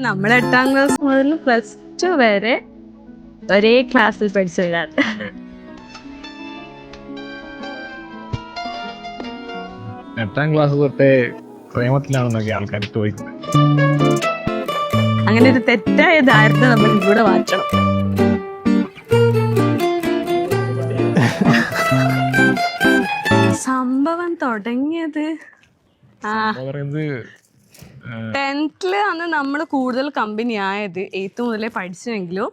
നമ്മൾ 8ാം ക്ലാസ് മുതൽ +2 വരെ ഒരേ ക്ലാസ്സിൽ പഠിച്ചതാണ്. 8ാം ക്ലാസ് തൊട്ടേ പ്രേമത്തിലാണെന്നൊക്കെ ആൾക്കാർ ചോദിക്കുന്നത്. അങ്ങനെ ഒരു തെറ്റായ ധാരണ നമ്മൾ ഇവിടെ മാറ്റണം. സംഭവം തുടങ്ങിയത് 10th അന്ന് നമ്മൾ കൂടുതൽ കമ്പനി ആയത് 8th മുതലേ പഠിച്ചെങ്കിലും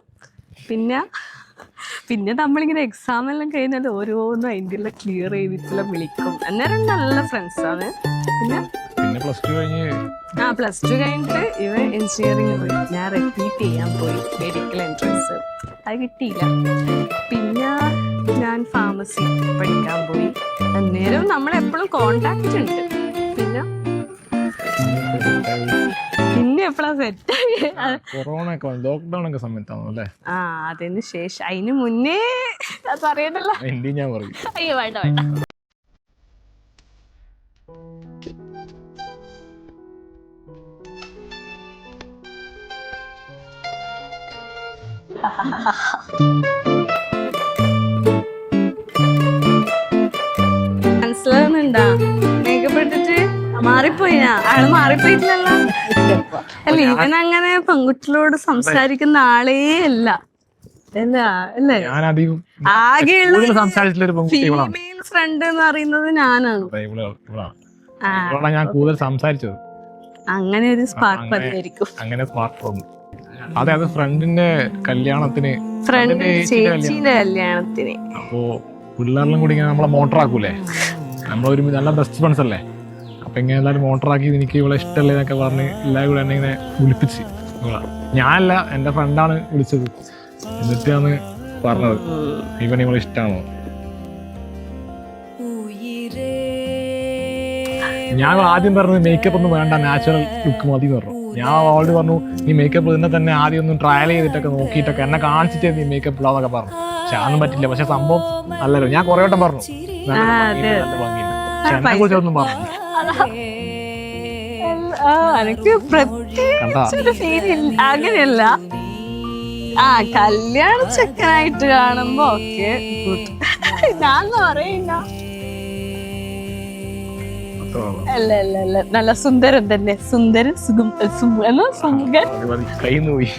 പിന്നെ നമ്മളിങ്ങനെ എക്സാം എല്ലാം കഴിഞ്ഞാൽ ഓരോന്നും അതിൻ്റെ ക്ലിയർ ചെയ്തിട്ടുള്ള വിളിക്കും. അന്നേരം നല്ല ഫ്രണ്ട്സാണ്. പിന്നെ +2 കഴിഞ്ഞിട്ട് ഇവ എഞ്ചിനീയറിംഗ് പോയി. ഞാൻ റിപ്പീറ്റ് ചെയ്യാൻ പോയി മെഡിക്കൽ എൻട്രൻസ്. അത് കിട്ടിയില്ല. പിന്നെ ഞാൻ ഫാർമസി പഠിക്കാൻ പോയി. അന്നേരം നമ്മളെപ്പോഴും കോണ്ടാക്റ്റ് ഉണ്ട്. പിന്നെ എപ്പോഴാ സെറ്റായി? അതിന് ശേഷം. അതിന് മുന്നേ പറയണ്ടല്ലോ. അയ്യോ വേണ്ട വേണ്ട. മനസ്സിലാകുന്നുണ്ടാ? മേക്കപ്പ് ഇട്ടിട്ട് മാറിപ്പോയി. ആള് മാറിപ്പോയിട്ടില്ലല്ലോ. അല്ല, ഇവനങ്ങനെ പെൺകുട്ടികളോട് സംസാരിക്കുന്ന ആളേ അല്ല. ആകെയുള്ള ഫീമെയിൽ ഫ്രണ്ട് എന്ന് പറയുന്നത് ഞാനാണ്. ഞാൻ കൂടുതൽ സംസാരിച്ചത് അങ്ങനെ ഒരു സ്പാർക്ക് മതിയായിരിക്കും. അതെ, അത് ഫ്രണ്ടിന്റെ കല്യാണത്തിന്, ചേച്ചിന്റെ കല്യാണത്തിന്. അപ്പോ പിള്ളേരെല്ലാം കൂടി ഇങ്ങനെ നമ്മളെ മോട്ടറാക്കൂലേ, നമ്മളൊരു നല്ല ബെസ്റ്റ് ഫ്രണ്ട്സ് അല്ലേ. അപ്പൊ ഇങ്ങനെ എല്ലാവരും മോട്ടറാക്കി എനിക്ക് ഇവിടെ ഇഷ്ടമല്ലേ എന്നൊക്കെ പറഞ്ഞ് എല്ലാവരും കൂടെ എന്നെ ഇങ്ങനെ വിളിപ്പിച്ച്. ഞാനല്ല, എന്റെ ഫ്രണ്ടാണ് വിളിച്ചത്. എന്നിട്ടാണ് പറഞ്ഞത് ഇവൻ ഇവിടെ ഇഷ്ടമാണോ. ഞാൻ ആദ്യം പറഞ്ഞത് മേക്കപ്പ് ഒന്നും വേണ്ട, നാച്ചുറൽ ലുക്ക് മതി എന്ന് പറഞ്ഞു. ഞാൻ ഓൾറെഡി പറഞ്ഞു നീ മേക്കപ്പ് ഇന്നെ തന്നെ ആദ്യം ഒന്നും ട്രയൽ ചെയ്തിട്ടൊക്കെ നോക്കിയിട്ടൊക്കെ എന്നെ കാണിച്ചിട്ടേ നീ മേക്കപ്പ് ഇടാന്നൊക്കെ പറഞ്ഞു. പക്ഷെ അതൊന്നും പറ്റില്ല. പക്ഷെ സംഭവം നല്ലല്ലോ. ഞാൻ കുറെ വട്ടം പറഞ്ഞു നല്ല ഭംഗിയുണ്ട്. പക്ഷെ എന്നെ കുറിച്ചൊന്നും പറഞ്ഞു. അങ്ങനെയല്ല, കല്യാണ ചെക്കനായിട്ട് കാണുമ്പോ ഓക്കെ ഞാൻ പറയില്ല. അല്ല അല്ല അല്ല, നല്ല സുന്ദരൻ തന്നെ. സുന്ദരൻ കൈ പോയി.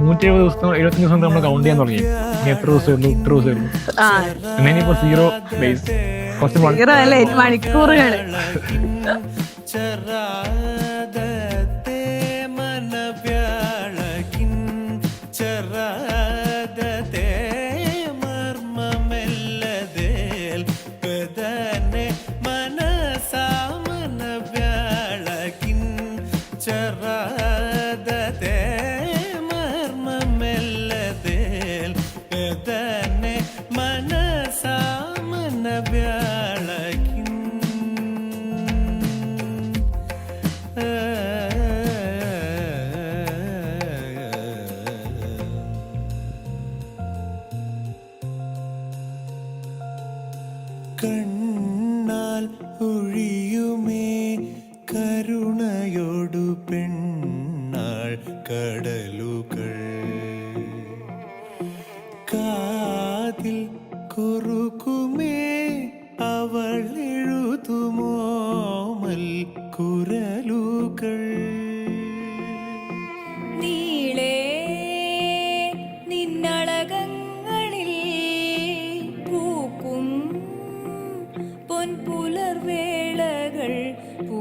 170 ദിവസം 75 ദിവസം നമ്മൾ കൗണ്ട് ചെയ്യാൻ തുടങ്ങി. എത്ര ദിവസമായിരുന്നു? ഇത്ര ദിവസമായിരുന്നു. ഇനിയിപ്പോ 0 ഡേയ്സ്, മണിക്കൂറുകൾ. കണ്ണാൽ ഒഴിയുമേ കരുണയോടു പെണ്ണാൾ കടലുകൾ, കാതിൽ കുറുക്കുമേ അവൾ എഴുതുമോമൽ കുരലുകൾ. നീളേ നിന്നളകങ്ങളിൽ പൂക്കും പൊൻപുലർവേളകൾ പൂ